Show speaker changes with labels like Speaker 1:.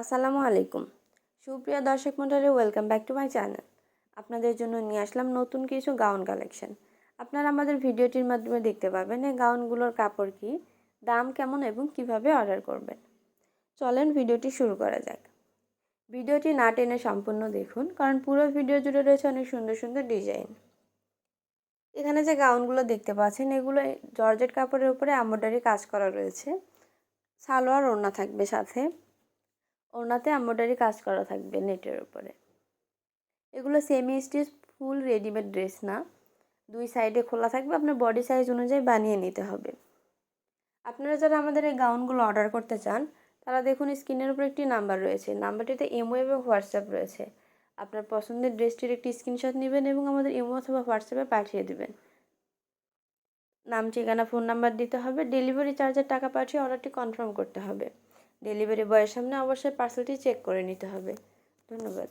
Speaker 1: আসসালামু আলাইকুম। সুপ্রিয় দর্শক মণ্ডলী, welcome back to my channel. আপনাদের জন্য নিয়ে আসলাম নতুন কিছু গাউন কালেকশন। আপনারা আমাদের ভিডিওটির মাধ্যমে দেখতে পাবেন এই গাউনগুলোর কাপড় কী, দাম কেমন এবং কিভাবে অর্ডার করবেন। চলেন ভিডিওটি শুরু করা যাক। ভিডিওটি না টেনে সম্পূর্ণ দেখুন, কারণ পুরো ভিডিও জুড়ে রয়েছে অনেক সুন্দর সুন্দর ডিজাইন। এখানে যে গাউনগুলো দেখতে পাচ্ছেন, এগুলো জর্জেট কাপড়ের উপরে এমব্রয়ডারি কাজ করা রয়েছে। সালোয়ার ওড়না থাকবে সাথে, ওড়নাতে এমব্রয়ডারি কাজ করা থাকবে নেটের উপরে। এগুলো সেমি স্টিচ ফুল রেডিমেড ড্রেস না, দুই সাইডে খোলা থাকবে, আপনার বডি সাইজ অনুযায়ী বানিয়ে নিতে হবে। আপনারা যারা আমাদের এই গাউনগুলো অর্ডার করতে চান, তারা দেখুন স্ক্রিনের উপর একটি নাম্বার রয়েছে, নাম্বারটিতে ইমো এবং হোয়াটসঅ্যাপ রয়েছে। আপনার পছন্দের ড্রেসটির একটি স্ক্রিনশট নেবেন এবং আমাদের ইমো অথবা হোয়াটসঅ্যাপে পাঠিয়ে দেবেন। নাম, ঠিকানা, ফোন নাম্বার দিতে হবে। ডেলিভারি চার্জের টাকা পাঠিয়ে অর্ডারটি কনফার্ম করতে হবে। ডেলিভারি বয়ের সামনে অবশ্যই পার্সেলটি চেক করে নিতে হবে। ধন্যবাদ।